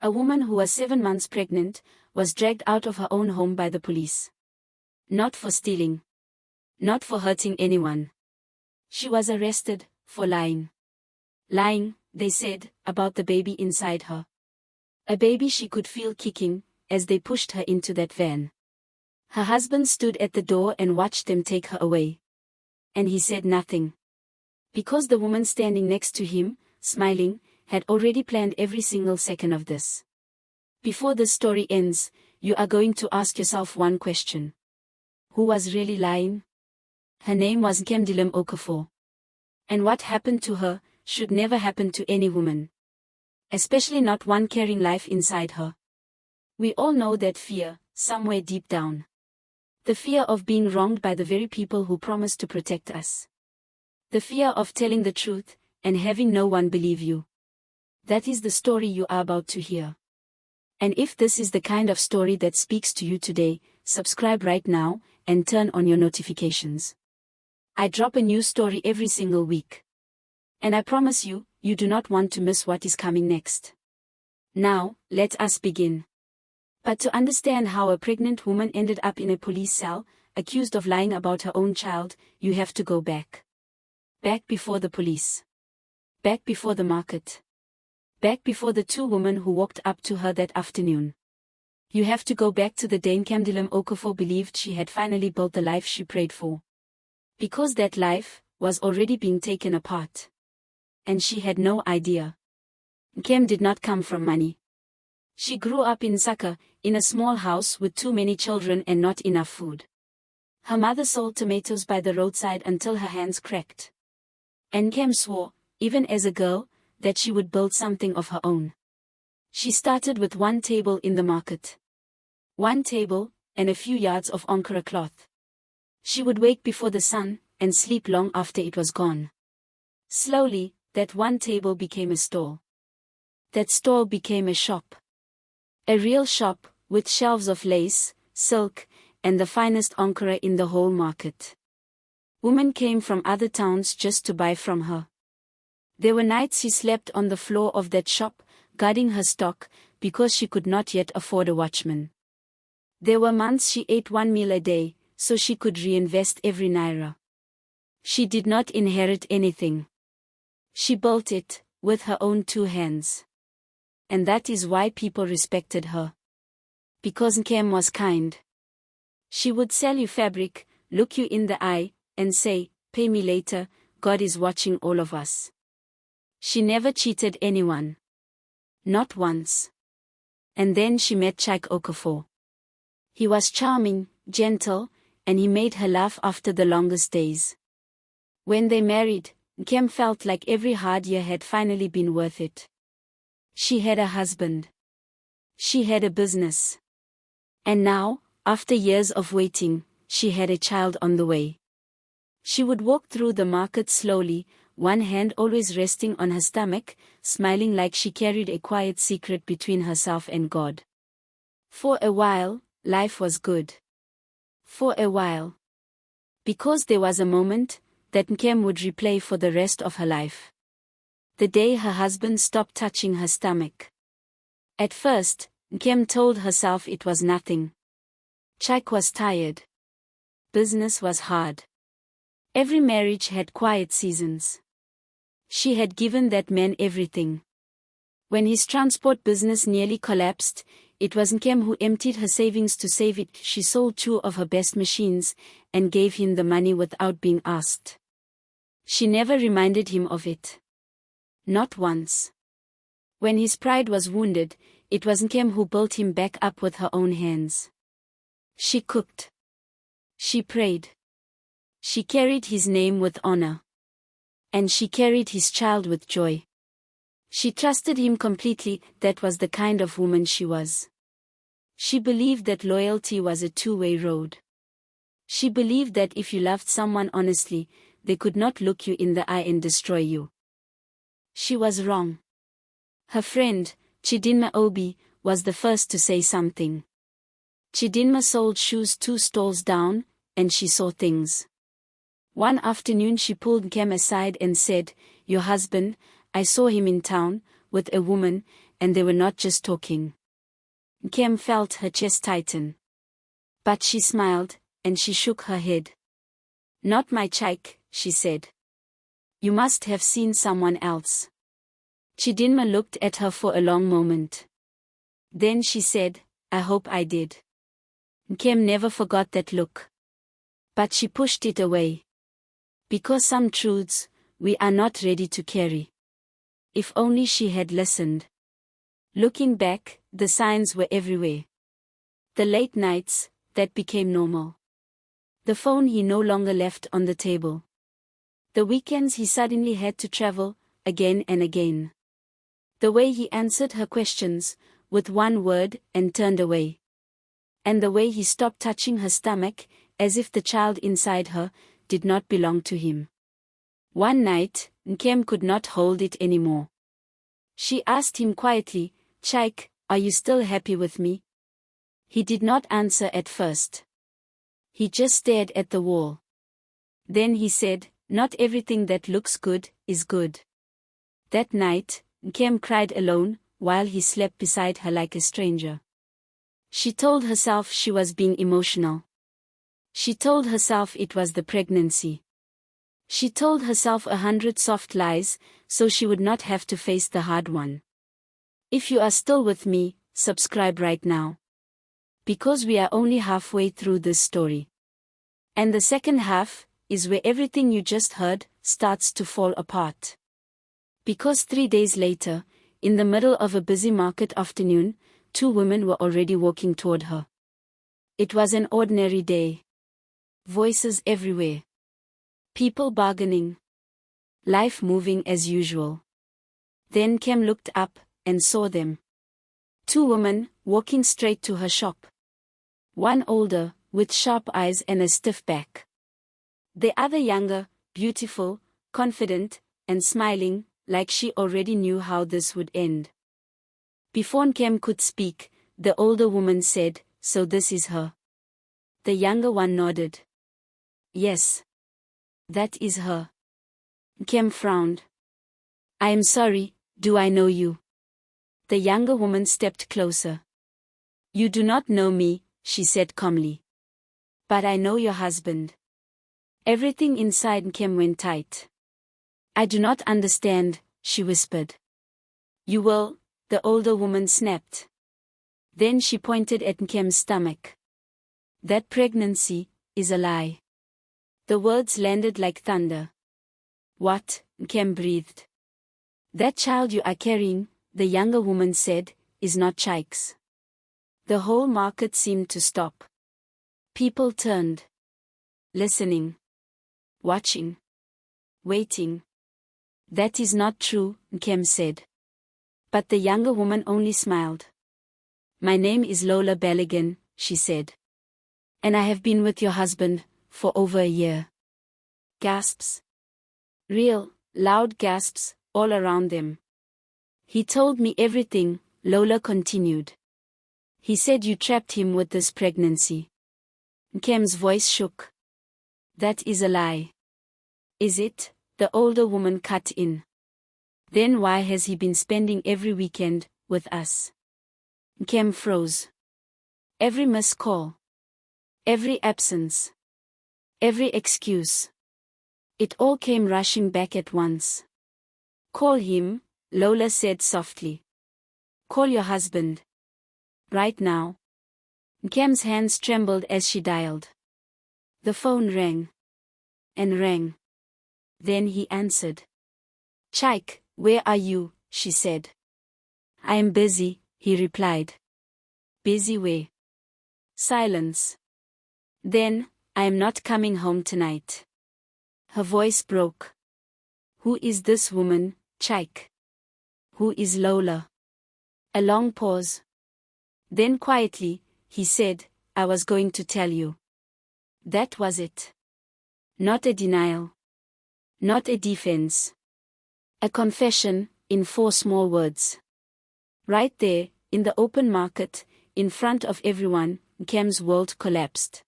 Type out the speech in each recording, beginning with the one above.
A woman who was 7 months pregnant was dragged out of her own home by the police. Not for stealing. Not for hurting anyone. She was arrested for lying. Lying, they said, about the baby inside her. A baby she could feel kicking as they pushed her into that van. Her husband stood at the door and watched them take her away. And he said nothing. Because the woman standing next to him, smiling, had already planned every single second of this. Before the story ends, you are going to ask yourself one question. Who was really lying? Her name was Nkemdilim Okafor. And what happened to her should never happen to any woman. Especially not one carrying life inside her. We all know that fear, somewhere deep down. The fear of being wronged by the very people who promise to protect us. The fear of telling the truth and having no one believe you. That is the story you are about to hear. And if this is the kind of story that speaks to you today, subscribe right now and turn on your notifications. I drop a new story every single week. And I promise you, you do not want to miss what is coming next. Now, let us begin. But to understand how a pregnant woman ended up in a police cell, accused of lying about her own child, you have to go back. Back before the police. Back before the market. Back before the two women who walked up to her that afternoon. You have to go back to the day Nkemdilim Okafor believed she had finally built the life she prayed for. Because that life was already being taken apart. And she had no idea. Nkem did not come from money. She grew up in Saka, in a small house with too many children and not enough food. Her mother sold tomatoes by the roadside until her hands cracked. And Nkem swore, even as a girl, that she would build something of her own. She started with one table in the market. One table, and a few yards of Ankara cloth. She would wake before the sun, and sleep long after it was gone. Slowly, that one table became a stall. That stall became a shop. A real shop, with shelves of lace, silk, and the finest Ankara in the whole market. Women came from other towns just to buy from her. There were nights she slept on the floor of that shop, guarding her stock, because she could not yet afford a watchman. There were months she ate one meal a day, so she could reinvest every naira. She did not inherit anything. She built it, with her own two hands. And that is why people respected her. Because Nkem was kind. She would sell you fabric, look you in the eye, and say, "Pay me later, God is watching all of us." She never cheated anyone. Not once. And then she met Cheikh Okafor. He was charming, gentle, and he made her laugh after the longest days. When they married, Nkem felt like every hard year had finally been worth it. She had a husband. She had a business. And now, after years of waiting, she had a child on the way. She would walk through the market slowly, one hand always resting on her stomach, smiling like she carried a quiet secret between herself and God. For a while, life was good. For a while. Because there was a moment that Nkem would replay for the rest of her life. The day her husband stopped touching her stomach. At first, Nkem told herself it was nothing. Cheikh was tired. Business was hard. Every marriage had quiet seasons. She had given that man everything. When his transport business nearly collapsed, it was Nkem who emptied her savings to save it. She sold 2 of her best machines, and gave him the money without being asked. She never reminded him of it. Not once. When his pride was wounded, it was Nkem who built him back up with her own hands. She cooked. She prayed. She carried his name with honor. And she carried his child with joy. She trusted him completely. That was the kind of woman she was. She believed that loyalty was a two-way road. She believed that if you loved someone honestly, they could not look you in the eye and destroy you. She was wrong. Her friend, Chidinma Obi, was the first to say something. Chidinma sold shoes 2 stalls down, and she saw things. One afternoon she pulled Nkem aside and said, "Your husband, I saw him in town, with a woman, and they were not just talking. Nkem felt her chest tighten. But she smiled, and she shook her head. "Not my Chike," she said. "You must have seen someone else." Chidinma looked at her for a long moment. Then she said, "I hope I did." Nkem never forgot that look. But she pushed it away. Because some truths, we are not ready to carry. If only she had listened. Looking back, the signs were everywhere. The late nights, that became normal. The phone he no longer left on the table. The weekends he suddenly had to travel, again and again. The way he answered her questions, with one word, and turned away. And the way he stopped touching her stomach, as if the child inside her did not belong to him. One night, Nkem could not hold it anymore. She asked him quietly, "Chike, are you still happy with me?" He did not answer at first. He just stared at the wall. Then he said, "Not everything that looks good is good." That night, Nkem cried alone, while he slept beside her like a stranger. She told herself she was being emotional. She told herself it was the pregnancy. She told herself 100 soft lies, so she would not have to face the hard one. If you are still with me, subscribe right now. Because we are only halfway through this story. And the second half is where everything you just heard starts to fall apart. Because 3 days later, in the middle of a busy market afternoon, 2 women were already walking toward her. It was an ordinary day. Voices everywhere. People bargaining. Life moving as usual. Then Nkem looked up and saw them. 2 women, walking straight to her shop. One older, with sharp eyes and a stiff back. The other younger, beautiful, confident, and smiling, like she already knew how this would end. Before Nkem could speak, the older woman said, "So this is her." The younger one nodded. "Yes. That is her." Nkem frowned. "I am sorry, do I know you?" The younger woman stepped closer. "You do not know me," she said calmly. "But I know your husband." Everything inside Nkem went tight. "I do not understand," she whispered. "You will," the older woman snapped. Then she pointed at Nkem's stomach. "That pregnancy is a lie." The words landed like thunder. "What?" Nkem breathed. "That child you are carrying," the younger woman said, "is not Chike's." The whole market seemed to stop. People turned. Listening. Watching. Waiting. "That is not true," Nkem said. But the younger woman only smiled. "My name is Lola Baligan," she said. "And I have been with your husband for over a year." Gasps. Real, loud gasps, all around them. "He told me everything," Lola continued. "He said you trapped him with this pregnancy." Nkem's voice shook. "That is a lie." "Is it?" the older woman cut in. "Then why has he been spending every weekend with us?" Nkem froze. Every missed call. Every absence. Every excuse. It all came rushing back at once. "Call him," Lola said softly. "Call your husband. Right now." Nkem's hands trembled as she dialed. The phone rang. And rang. Then he answered. "Chike, where are you?" she said. "I am busy," he replied. "Busy where?" Silence. Then, "I am not coming home tonight." Her voice broke. "Who is this woman, Chike? Who is Lola?" A long pause. Then quietly, he said, "I was going to tell you." That was it. Not a denial. Not a defense. A confession, in 4 small words. Right there, in the open market, in front of everyone, Nkem's world collapsed.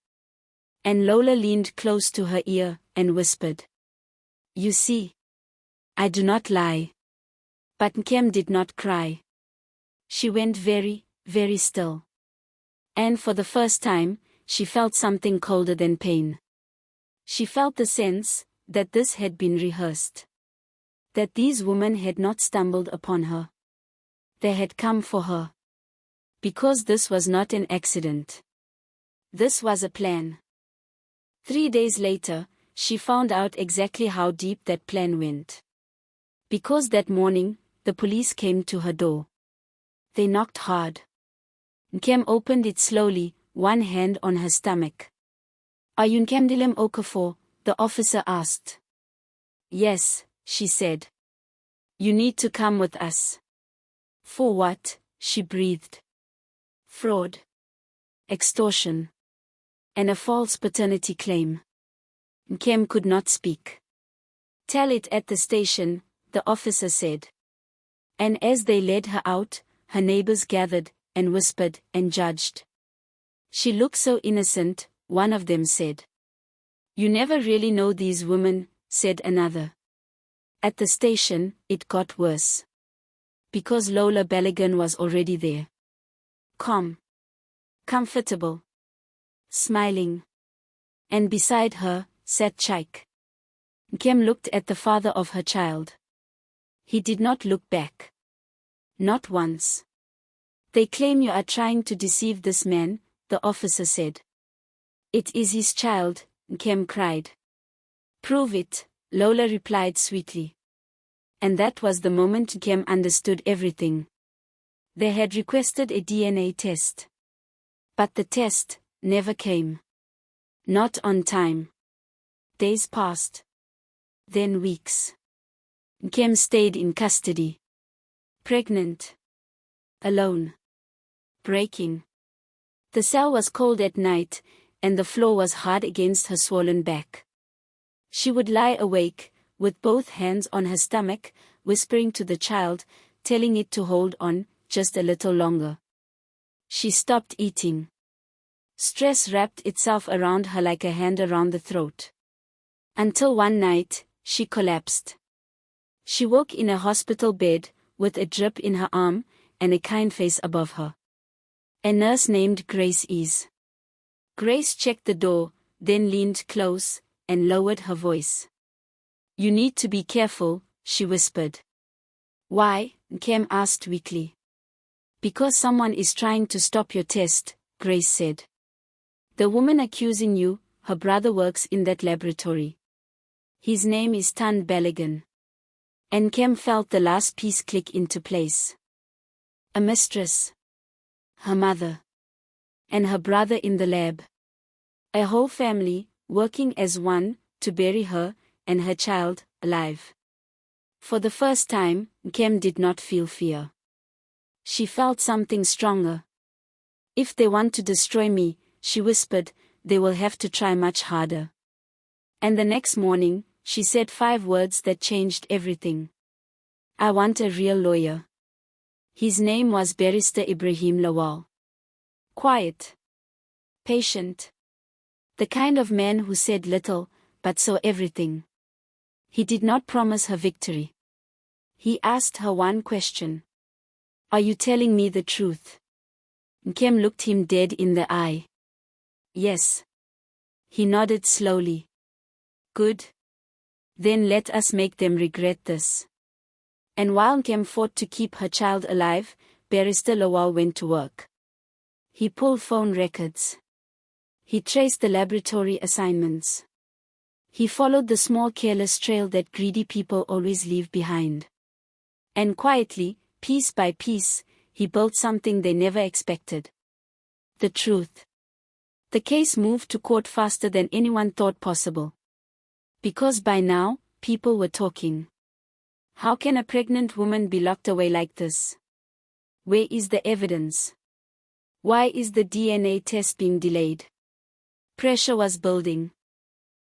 And Lola leaned close to her ear, and whispered. "You see. I do not lie." But Nkem did not cry. She went very, very still. And for the first time, she felt something colder than pain. She felt the sense that this had been rehearsed. That these women had not stumbled upon her. They had come for her. Because this was not an accident. This was a plan. 3 days later, she found out exactly how deep that plan went. Because that morning, the police came to her door. They knocked hard. Nkem opened it slowly, one hand on her stomach. "Are you Nkemdilim Okafor?" the officer asked. "Yes," she said. "You need to come with us." "For what?" she breathed. "Fraud. Extortion. And a false paternity claim." Nkem could not speak. "Tell it at the station," the officer said. And as they led her out, her neighbors gathered, and whispered, and judged. "She looks so innocent," one of them said. "You never really know these women," said another. At the station, it got worse. Because Lola Baligan was already there. Calm. Comfortable. Smiling. And beside her, sat Chaik. Nkem looked at the father of her child. He did not look back. Not once. "They claim you are trying to deceive this man," the officer said. "It is his child," Nkem cried. "Prove it," Lola replied sweetly. And that was the moment Nkem understood everything. They had requested a DNA test. But the test never came. Not on time. Days passed. Then weeks. Nkem stayed in custody. Pregnant. Alone. Breaking. The cell was cold at night, and the floor was hard against her swollen back. She would lie awake, with both hands on her stomach, whispering to the child, telling it to hold on, just a little longer. She stopped eating. Stress wrapped itself around her like a hand around the throat. Until one night, she collapsed. She woke in a hospital bed, with a drip in her arm, and a kind face above her. A nurse named Grace is. Grace checked the door, then leaned close, and lowered her voice. "You need to be careful," she whispered. "Why?" Nkem asked weakly. "Because someone is trying to stop your test," Grace said. "The woman accusing you, her brother works in that laboratory. His name is Tan Baligan." And Nkem felt the last piece click into place. A mistress. Her mother. And her brother in the lab. A whole family, working as one, to bury her, and her child, alive. For the first time, Nkem did not feel fear. She felt something stronger. "If they want to destroy me," she whispered, "they will have to try much harder." And the next morning, she said 5 words that changed everything. "I want a real lawyer." His name was Barrister Ibrahim Lawal. Quiet. Patient. The kind of man who said little, but saw everything. He did not promise her victory. He asked her one question. "Are you telling me the truth?" Nkem looked him dead in the eye. "Yes." He nodded slowly. "Good. Then let us make them regret this." And while Nkem fought to keep her child alive, Barrister Lawal went to work. He pulled phone records. He traced the laboratory assignments. He followed the small careless trail that greedy people always leave behind. And quietly, piece by piece, he built something they never expected. The truth. The case moved to court faster than anyone thought possible. Because by now, people were talking. How can a pregnant woman be locked away like this? Where is the evidence? Why is the DNA test being delayed? Pressure was building.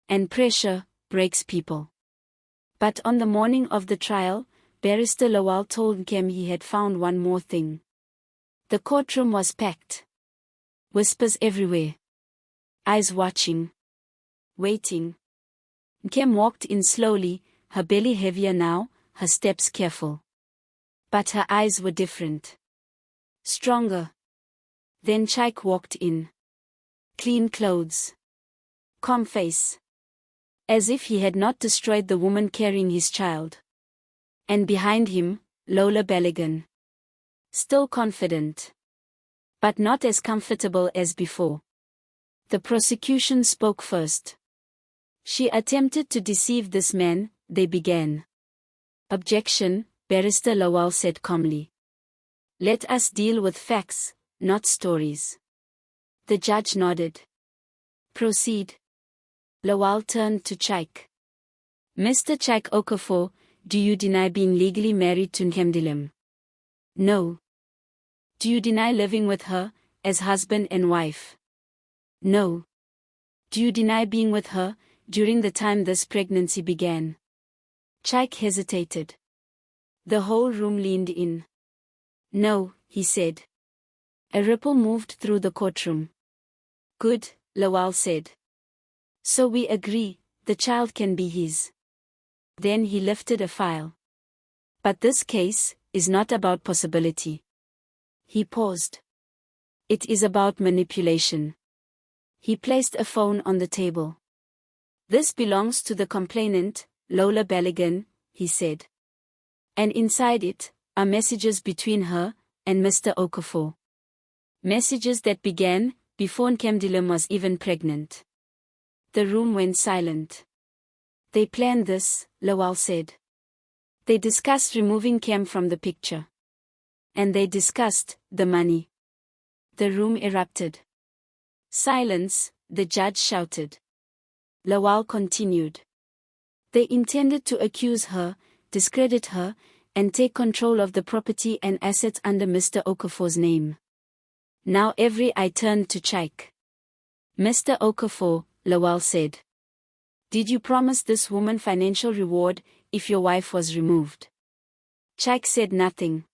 And pressure breaks people. But on the morning of the trial, Barrister Lawal told Nkem he had found one more thing. The courtroom was packed. Whispers everywhere. Eyes watching. Waiting. Nkem walked in slowly, her belly heavier now, her steps careful. But her eyes were different. Stronger. Then Chaik walked in. Clean clothes. Calm face. As if he had not destroyed the woman carrying his child. And behind him, Lola Baligan. Still confident. But not as comfortable as before. The prosecution spoke first. She attempted to deceive this man, they began. Objection, Barrister Lawal said calmly. Let us deal with facts, not stories. The judge nodded. Proceed. Lawal turned to Chaik. Mr. Chaik Okafor, do you deny being legally married to Nkemdilim? No. Do you deny living with her, as husband and wife? No. Do you deny being with her, during the time this pregnancy began? Chaik hesitated. The whole room leaned in. No, he said. A ripple moved through the courtroom. Good, Lawal said. So we agree, the child can be his. Then he lifted a file. But this case is not about possibility. He paused. It is about manipulation. He placed a phone on the table. This belongs to the complainant, Lola Baligan, he said. And inside it are messages between her and Mr. Okafor. Messages that began before Nkemdilim was even pregnant. The room went silent. They planned this, Lawal said. They discussed removing Kem from the picture. And they discussed the money. The room erupted. Silence, the judge shouted. Lawal continued. They intended to accuse her, discredit her, and take control of the property and assets under Mr. Okafor's name. Now every eye turned to Chaik. Mr. Okafor, Lawal said. Did you promise this woman financial reward if your wife was removed? Chaik said nothing.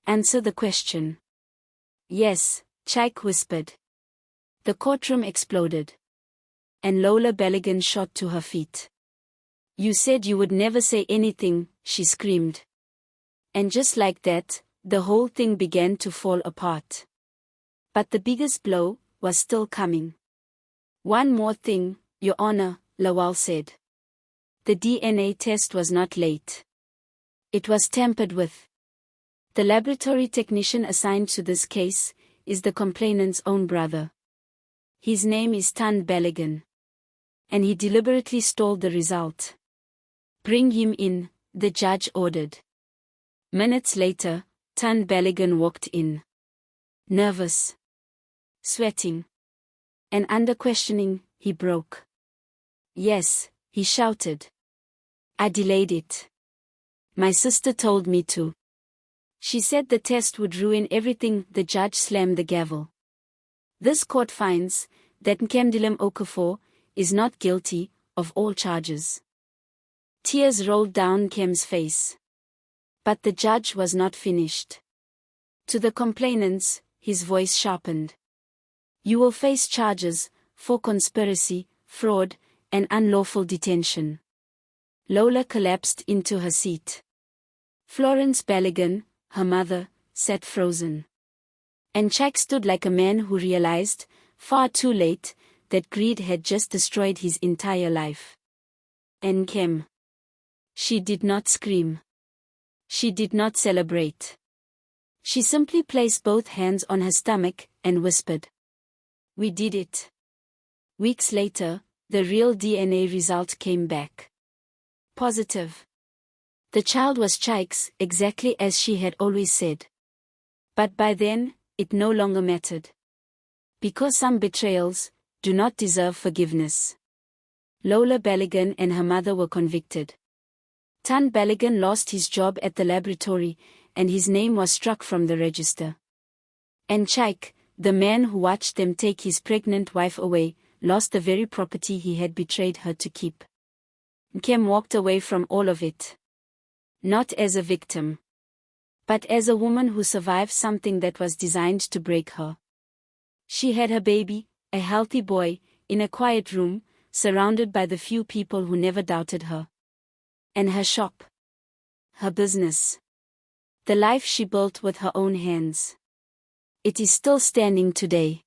Answer the question. Yes, Chaik whispered. The courtroom exploded. And Lola Baligan shot to her feet. You said you would never say anything, she screamed. And just like that, the whole thing began to fall apart. But the biggest blow was still coming. One more thing, Your Honor, Lawal said. The DNA test was not late. It was tampered with. The laboratory technician assigned to this case is the complainant's own brother. His name is Tan Baligan. And he deliberately stole the result. Bring him in, the judge ordered. Minutes later, Tan Baligan walked in. Nervous. Sweating. And under questioning, he broke. Yes, he shouted. I delayed it. My sister told me to. She said the test would ruin everything. The judge slammed the gavel. This court finds that Nkemdilim Okafor is not guilty of all charges. Tears rolled down Kem's face. But the judge was not finished. To the complainants, his voice sharpened. You will face charges for conspiracy, fraud, and unlawful detention. Lola collapsed into her seat. Florence Baligan, her mother, sat frozen. And Chaik stood like a man who realized, far too late, that greed had just destroyed his entire life. And Kem. She did not scream. She did not celebrate. She simply placed both hands on her stomach and whispered. We did it. Weeks later, the real DNA result came back. Positive. The child was Chaik's, exactly as she had always said. But by then, it no longer mattered. Because some betrayals do not deserve forgiveness. Lola Baligan and her mother were convicted. Tan Baligan lost his job at the laboratory, and his name was struck from the register. And Chaik, the man who watched them take his pregnant wife away, lost the very property he had betrayed her to keep. Nkem walked away from all of it. Not as a victim. But as a woman who survived something that was designed to break her. She had her baby, a healthy boy, in a quiet room, surrounded by the few people who never doubted her. And her shop. Her business. The life she built with her own hands. It is still standing today.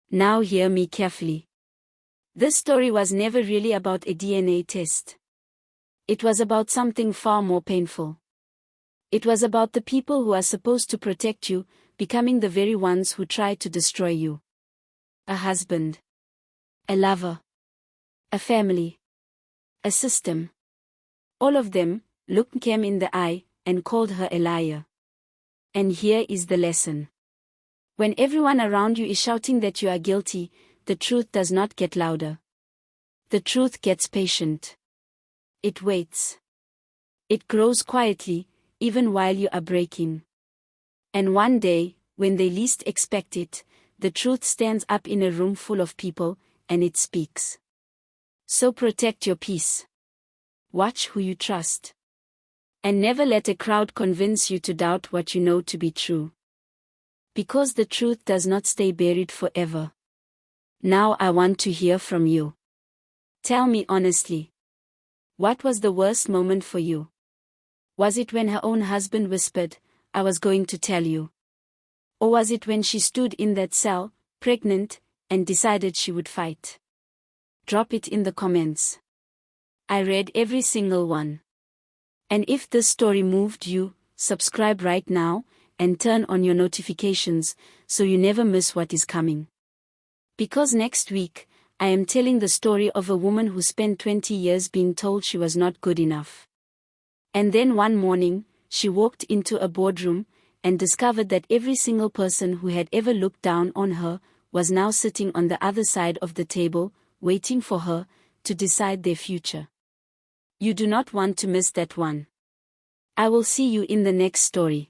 Now hear me carefully. This story was never really about a DNA test. It was about something far more painful. It was about the people who are supposed to protect you, becoming the very ones who try to destroy you. A husband. A lover. A family. A system. All of them looked Nkem in the eye and called her a liar. And here is the lesson. When everyone around you is shouting that you are guilty, the truth does not get louder. The truth gets patient. It waits. It grows quietly, even while you are breaking. And one day, when they least expect it, the truth stands up in a room full of people, and it speaks. So protect your peace. Watch who you trust. And never let a crowd convince you to doubt what you know to be true. Because the truth does not stay buried forever. Now I want to hear from you. Tell me honestly. What was the worst moment for you? Was it when her own husband whispered, "I was going to tell you"? Or was it when she stood in that cell, pregnant, and decided she would fight? Drop it in the comments. I read every single one. And if this story moved you, subscribe right now, and turn on your notifications, so you never miss what is coming. Because next week, I am telling the story of a woman who spent 20 years being told she was not good enough. And then one morning, she walked into a boardroom, and discovered that every single person who had ever looked down on her, was now sitting on the other side of the table, waiting for her, to decide their future. You do not want to miss that one. I will see you in the next story.